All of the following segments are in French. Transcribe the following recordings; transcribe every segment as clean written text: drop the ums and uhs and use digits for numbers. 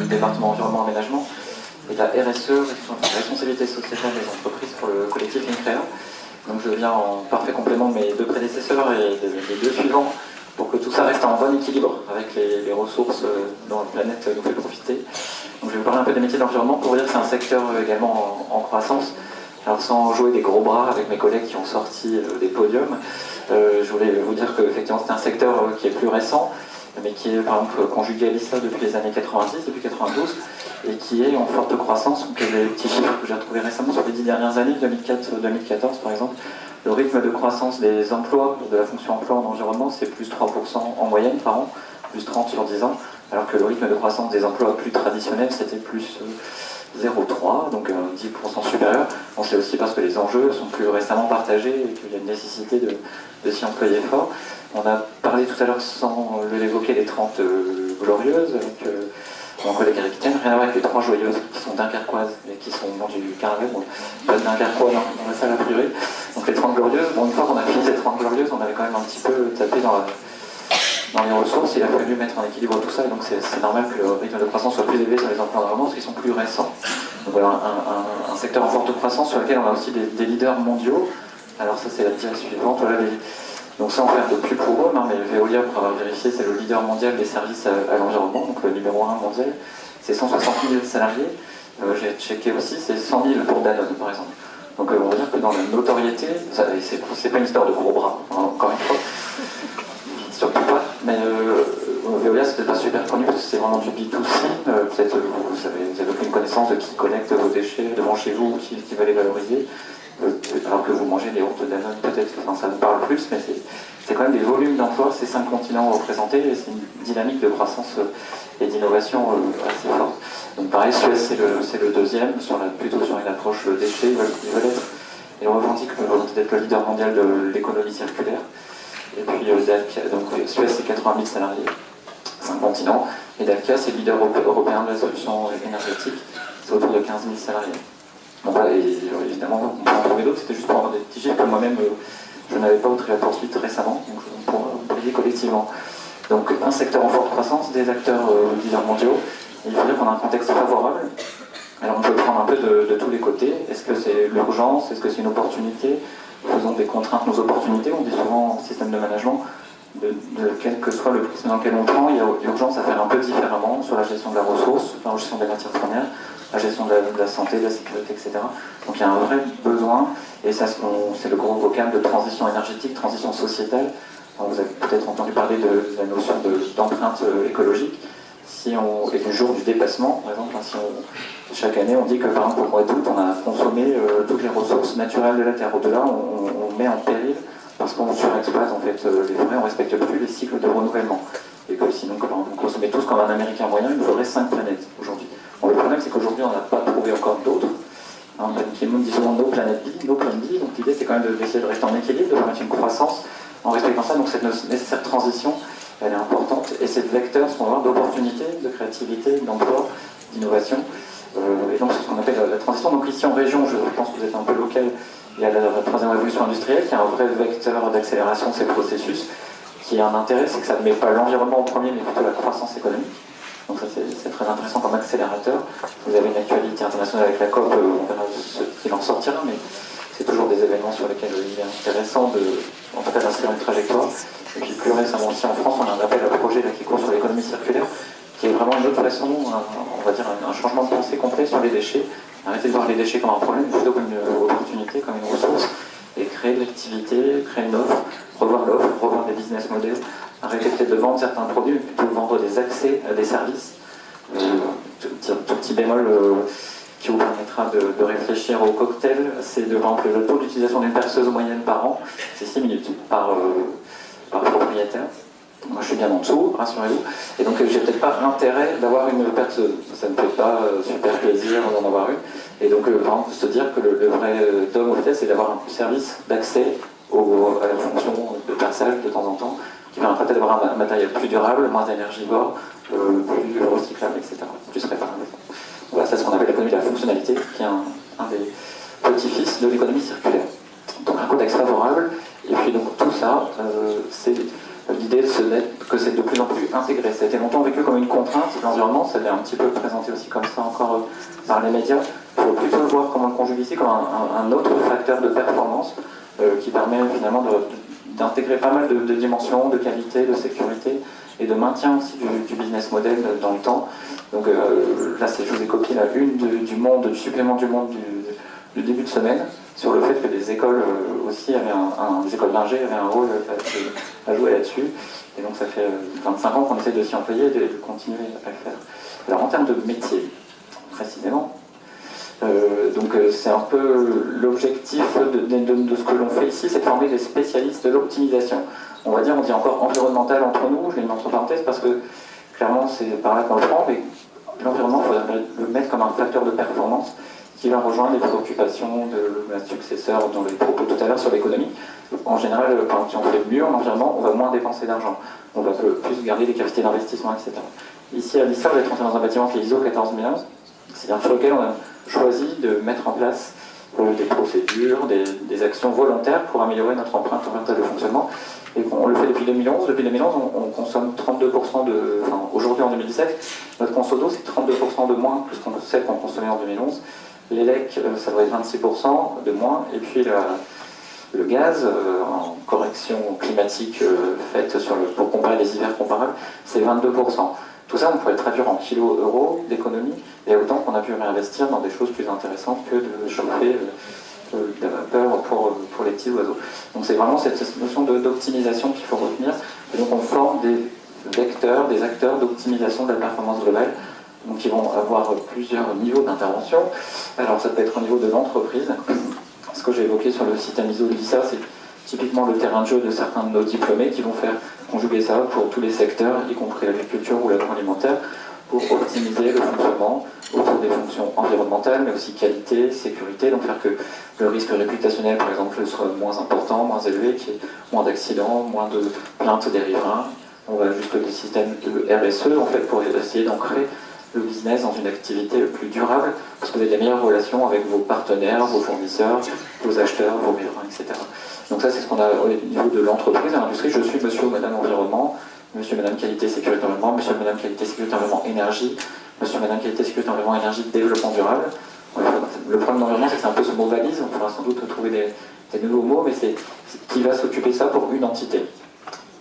du département environnement et aménagement, et la RSE, responsabilité sociétale des entreprises pour le collectif INCREA. Donc je viens en parfait complément de mes deux prédécesseurs et des deux suivants pour que tout ça reste en bon équilibre avec les ressources dont la planète nous fait profiter. Donc je vais vous parler un peu des métiers de l'environnement pour vous dire que c'est un secteur également en croissance. Alors sans jouer des gros bras avec mes collègues qui ont sorti des podiums, je voulais vous dire que effectivement c'est un secteur qui est plus récent, mais qui est par exemple conjugaliste depuis les années 90, depuis 92, et qui est en forte croissance. Donc les petits chiffres que j'ai retrouvés récemment sur les 10 dernières années, 2004-2014 par exemple, le rythme de croissance des emplois, de la fonction emploi en environnement, c'est plus 3% en moyenne par an, plus 30 sur 10 ans, alors que le rythme de croissance des emplois plus traditionnels, c'était plus 0,3, donc 10% supérieur. On sait aussi parce que les enjeux sont plus récemment partagés et qu'il y a une nécessité de s'y employer fort. On a parlé tout à l'heure, sans l'évoquer, des 30 glorieuses, avec mon collègue Eric Ten, rien à voir avec les 3 joyeuses qui sont dunkerquoises et qui sont dans du carré, bon, pas de dunkerquois dans la salle a priori. Donc les 30 glorieuses, bon, une fois qu'on a fini ces 30 glorieuses, on avait quand même un petit peu tapé dans les ressources, il a fallu mettre en équilibre tout ça, et donc c'est normal que le rythme de croissance soit plus élevé sur les emplois d'environnement parce qu'ils sont plus récents. Donc voilà, un secteur en forte croissance sur lequel on a aussi des leaders mondiaux. Alors ça c'est la diapositive suivante, voilà, donc sans faire de pub pour eux, mais Veolia, pour avoir vérifié, c'est le leader mondial des services à l'environnement, donc le numéro 1 mondial, c'est 160 000 salariés, j'ai checké aussi, c'est 100 000 pour Danone par exemple. Donc on va dire que dans la notoriété, c'est pas une histoire de gros bras, hein, encore une fois, surtout pas, mais Veolia c'est peut-être pas super connu parce que c'est vraiment du B2C, peut-être vous avez aucune connaissance de qui collecte vos déchets devant chez vous, qui va les valoriser, alors que vous mangez des yaourts Danone peut-être, enfin, ça vous parle plus, mais c'est quand même des volumes d'emplois, c'est 5 continents représentés et c'est une dynamique de croissance et d'innovation assez forte. Donc pareil, Suez c'est le deuxième, plutôt sur une approche déchets, ils veulent être, et on revendique d'être le leader mondial de l'économie circulaire. Et puis Dalkia, donc Suez c'est 80 000 salariés, 5 continents, et Dalkia c'est le leader européen de la solution énergétique, c'est autour de 15 000 salariés. Donc voilà, et évidemment on peut en trouver d'autres, c'était juste pour avoir des petits chiffres que moi-même je n'avais pas au Tria Poursuite récemment, donc je pourrais briller collectivement. Donc un secteur en forte croissance, des acteurs leaders mondiaux, il faut dire qu'on a un contexte favorable. Alors on peut le prendre un peu de tous les côtés, est-ce que c'est l'urgence, est-ce que c'est une opportunité? Faisons des contraintes nos opportunités, on dit souvent en système de management, quel que soit le prisme dans lequel on prend, il y a urgence à faire un peu différemment sur la gestion de la ressource, sur la gestion des matières premières, la gestion de la santé, de la sécurité, etc. Donc il y a un vrai besoin, et ça c'est le gros vocable de transition énergétique, transition sociétale. Donc, vous avez peut-être entendu parler de la notion d'empreinte écologique, et du jour du dépassement, par exemple, chaque année on dit que par exemple au mois d'août on a consommé toutes les ressources naturelles de la Terre. Au-delà on met en péril parce qu'on surexploite en fait les forêts, on ne respecte plus les cycles de renouvellement. Et que sinon, par exemple, on consommait tous comme un Américain moyen, il nous faudrait 5 planètes aujourd'hui. Bon, le problème c'est qu'aujourd'hui on n'a pas trouvé encore d'autres. Qui dit souvent nos planètes B, nos planètes B, donc l'idée c'est quand même d'essayer de rester en équilibre, de permettre une croissance en respectant ça, donc cette nécessaire transition elle est importante, et ces vecteurs sont vraiment d'opportunités, de créativité, d'emploi, d'innovation, et donc c'est ce qu'on appelle la transition. Donc ici en région, je pense que vous êtes un peu local, il y a la troisième révolution industrielle qui est un vrai vecteur d'accélération de ces processus, qui a un intérêt, c'est que ça ne met pas l'environnement en premier, mais plutôt la croissance économique. Donc ça c'est très intéressant comme accélérateur. Vous avez une actualité internationale avec la COP, on verra ce qu'il en sortira, mais c'est toujours des événements sur lesquels il est intéressant en tout cas d'inscrire une trajectoire. Et puis plus récemment aussi en France, on a un appel à projet qui court sur l'économie circulaire, qui est vraiment une autre façon, on va dire un changement de pensée complet sur les déchets. Arrêter de voir les déchets comme un problème, plutôt comme une opportunité, comme une ressource, et créer de l'activité, créer une offre, revoir l'offre, revoir des business models, arrêter peut-être de vendre certains produits, mais plutôt vendre des accès à des services. Tout petit bémol qui vous permettra de réfléchir au cocktail, c'est de remplir le taux d'utilisation d'une perceuse moyenne par an, c'est 6 minutes par propriétaire. Moi je suis bien en dessous, rassurez-vous, et donc j'ai peut-être pas intérêt d'avoir une perceuse, ça ne fait pas super plaisir d'en avoir une, et donc vraiment se dire que le vrai dogme au fait c'est d'avoir un service d'accès à la fonction de perçage de temps en temps, qui permettra peut-être d'avoir un matériel plus durable, moins énergivore, plus recyclable, etc., plus réparable. Voilà, c'est ce qu'on appelle l'économie de la fonctionnalité, qui est un des petits-fils de l'économie circulaire. Donc un contexte favorable, et puis donc tout ça, c'est l'idée que c'est de plus en plus intégré. Ça a été longtemps vécu comme une contrainte, l'environnement, ça l'est un petit peu présenté aussi comme ça encore par les médias. Il faut plutôt le voir comme on le conjugue ici, comme un autre facteur de performance qui permet finalement d'intégrer pas mal de dimensions, de qualité, de sécurité et de maintien aussi du business model dans le temps. Donc là, je vous ai copié la une du supplément du Monde du début de semaine, sur le fait que les écoles aussi avaient les écoles d'ingé avaient un rôle à jouer là-dessus. Et donc ça fait 25 ans qu'on essaie de s'y employer et de continuer à le faire. Alors en termes de métier, précisément, c'est un peu l'objectif de ce que l'on fait ici, c'est de former des spécialistes de l'optimisation. On dit encore environnemental entre nous, je l'ai mis entre parenthèses parce que clairement c'est par là qu'on le prend, mais l'environnement, il faudrait le mettre comme un facteur de performance qui va rejoindre les préoccupations de ma successeur dans les propos tout à l'heure sur l'économie. En général, si on fait mieux en environnement, on va moins dépenser d'argent, on va plus garder des capacités d'investissement, etc. Ici à l'ISA, vous êtes rentré dans un bâtiment qui est ISO 14001, c'est-à-dire sur lequel on a choisi de mettre en place des procédures, des actions volontaires pour améliorer notre empreinte environnementale de fonctionnement. Et on le fait depuis 2011. Depuis 2011, on consomme 32% aujourd'hui en 2017, notre conso d'eau c'est 32% de moins que ce qu'on consommait en 2011. L'élec, ça doit être 26% de moins. Et puis le gaz, en correction climatique faite pour comparer les hivers comparables, c'est 22%. Tout ça, on pourrait le traduire en kilo-euros d'économie, et autant qu'on a pu réinvestir dans des choses plus intéressantes que de chauffer de la vapeur pour les petits oiseaux. Donc c'est vraiment cette notion d'optimisation qu'il faut retenir. Et donc on forme des vecteurs, des acteurs d'optimisation de la performance globale, donc ils vont avoir plusieurs niveaux d'intervention. Alors ça peut être au niveau de l'entreprise. Ce que j'ai évoqué sur le système ISO de l'ISA, c'est typiquement le terrain de jeu de certains de nos diplômés qui vont faire conjuguer ça pour tous les secteurs, y compris l'agriculture ou l'agroalimentaire, pour optimiser le fonctionnement autour des fonctions environnementales, mais aussi qualité, sécurité, donc faire que le risque réputationnel, par exemple, soit moins important, moins élevé, qu'il y ait moins d'accidents, moins de plaintes des riverains. On va jusqu'à des systèmes de RSE, en fait, pour essayer d'ancrer le business dans une activité plus durable, parce que vous avez des meilleures relations avec vos partenaires, vos fournisseurs, vos acheteurs, vos riverains, etc. Donc ça, c'est ce qu'on a au niveau de l'entreprise. À l'industrie, je suis monsieur ou madame environnement, monsieur et madame qualité sécurité environnement, monsieur et madame qualité sécurité environnement énergie, monsieur et madame qualité sécurité environnement énergie développement durable. Le problème d'environnement, c'est que c'est un peu ce mot valise, on pourra sans doute trouver des nouveaux mots, mais c'est qui va s'occuper de ça pour une entité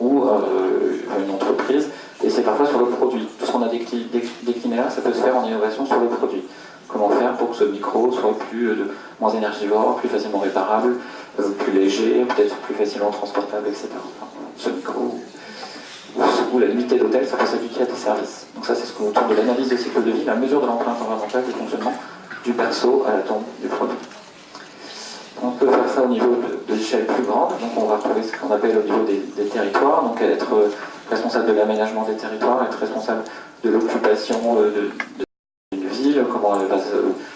ou une entreprise, et c'est parfois sur le produit. Tout ce qu'on a décliné là, ça peut se faire en innovation sur le produit. Comment faire pour que ce micro soit moins énergivore, plus facilement réparable, plus léger, peut-être plus facilement transportable, etc. Enfin, ce micro ou la limitée d'hôtel, ça peut s'appliquer à des services. Donc ça, c'est ce qu'on tourne de l'analyse de cycle de vie, la mesure de l'empreinte environnementale du fonctionnement du perso à la tombe du produit. On peut faire ça au niveau de l'échelle plus grande, donc on va retrouver ce qu'on appelle au niveau des territoires, donc être responsable de l'aménagement des territoires, être responsable de l'occupation d'une ville, comment elle va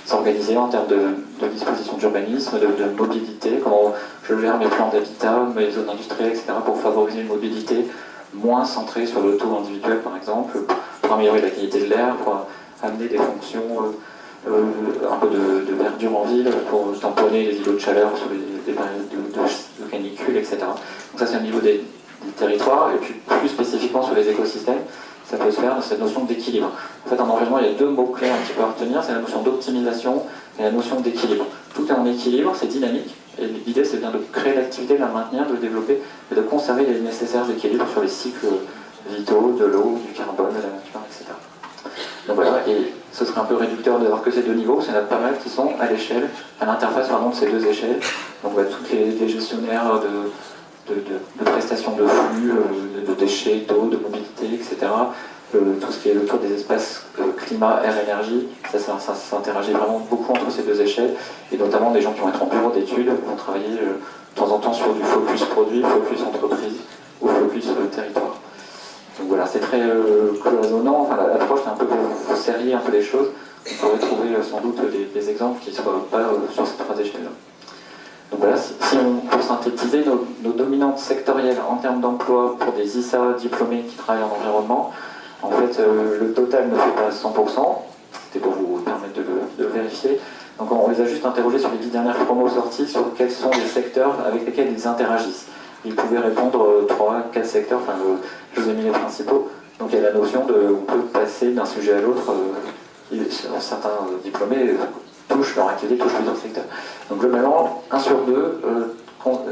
s'organiser en termes de dispositions d'urbanisme, de mobilité, comment je gère mes plans d'habitat, mes zones industrielles, etc., pour favoriser une mobilité moins centrée sur l'auto individuel, par exemple, pour améliorer la qualité de l'air, pour amener des fonctions un peu de verdure en ville, pour tamponner les îlots de chaleur sur les périodes de canicule, etc. Donc ça, c'est au niveau des territoires, et puis plus spécifiquement sur les écosystèmes, ça peut se faire dans cette notion d'équilibre. En fait, en environnement, il y a deux mots-clés un petit peu à retenir, c'est la notion d'optimisation et la notion d'équilibre. Tout est en équilibre, c'est dynamique, et l'idée, c'est bien de créer l'activité, de la maintenir, de le développer, et de conserver les nécessaires équilibres sur les cycles vitaux, de l'eau, du carbone, de la nature, etc. Donc voilà, et ce serait un peu réducteur d'avoir que ces deux niveaux, c'est y en a pas mal qui sont à l'échelle, à l'interface vraiment de ces deux échelles. Donc bah, tous les gestionnaires de prestations de flux, de déchets, d'eau, de mobilité, etc. Tout ce qui est autour des espaces climat, air, énergie, ça s'interagit vraiment beaucoup entre ces deux échelles, et notamment des gens qui vont être en bureau d'études vont travailler de temps en temps sur du focus produit, focus entreprise ou focus territoire. Donc voilà, c'est très cloisonnant, enfin l'approche c'est un peu pour serrer un peu les choses. On pourrait trouver sans doute des exemples qui ne soient pas sur ces trois échelles-là. Donc voilà, pour synthétiser, nos dominantes sectorielles en termes d'emploi pour des ISA diplômés qui travaillent en environnement, en fait le total ne fait pas 100%, c'était pour vous permettre de le vérifier. Donc on les a juste interrogés sur les 10 dernières promos sorties, sur quels sont les secteurs avec lesquels ils interagissent. ils pouvaient répondre 3-4 secteurs, enfin je vous ai mis les principaux. Donc il y a la notion de on peut passer d'un sujet à l'autre, certains diplômés leur activité touche plusieurs secteurs. Donc globalement, 1 sur 2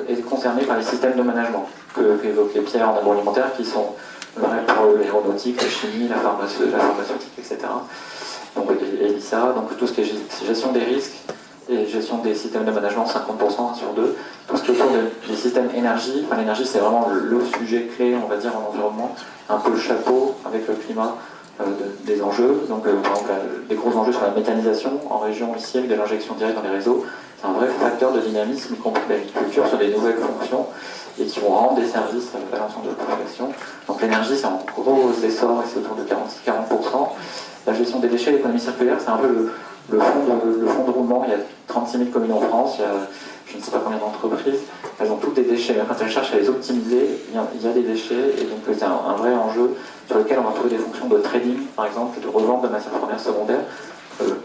est concerné par les systèmes de management que évoquait Pierre en agroalimentaire, qui sont vrais pour l'aéronautique, la chimie, la pharmaceutique, etc. Donc ELISA, donc tout ce qui est gestion des risques et gestion des systèmes de management, 50%, 1 sur 2. Tout ce qui est autour des systèmes énergie, enfin l'énergie c'est vraiment le sujet clé, on va dire, en environnement, un peu le chapeau avec le climat des enjeux. Donc par exemple des gros enjeux sur la méthanisation en région ici avec de l'injection directe dans les réseaux. C'est un vrai facteur de dynamisme, y compris l'agriculture, sur des nouvelles fonctions et qui vont rendre des services à l'ensemble de la population. Donc l'énergie c'est en gros essor et c'est autour de 40%. La gestion des déchets, l'économie circulaire, c'est un peu le fond de roulement. Il y a 36 000 communes en France, il y a je ne sais pas combien d'entreprises, elles ont toutes des déchets. Quand elles cherchent à les optimiser, il y a des déchets, et donc c'est un vrai enjeu sur lequel on va trouver des fonctions de trading, par exemple, de revente de matières premières secondaires,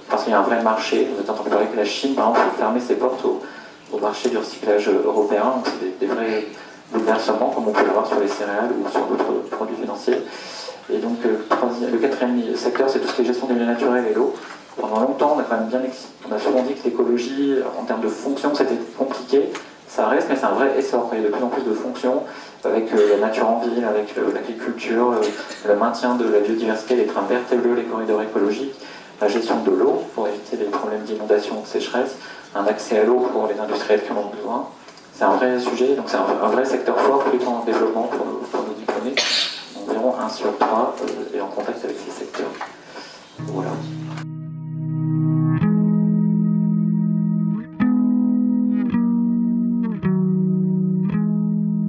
parce qu'il y a un vrai marché. Vous avez entendu parler que la Chine, par exemple, peut fermer ses portes au marché du recyclage européen, donc c'est des vrais bouleversements, comme on peut l'avoir sur les céréales ou sur d'autres produits financiers. Et donc le quatrième secteur, c'est tout ce qui est gestion des milieux naturels et l'eau. Pendant longtemps, on a souvent dit que l'écologie, en termes de fonctions, c'était compliqué. Ça reste, mais c'est un vrai essor. Il y a de plus en plus de fonctions avec la nature en ville, avec l'agriculture, le maintien de la biodiversité, les trains verts et bleus, les corridors écologiques, la gestion de l'eau pour éviter les problèmes d'inondation, de sécheresse, un accès à l'eau pour les industriels qui en ont besoin. C'est un vrai sujet, donc c'est un vrai secteur fort, plutôt en développement pour nos diplômés. Environ 1 sur 3 est en contact avec ces secteurs. Voilà.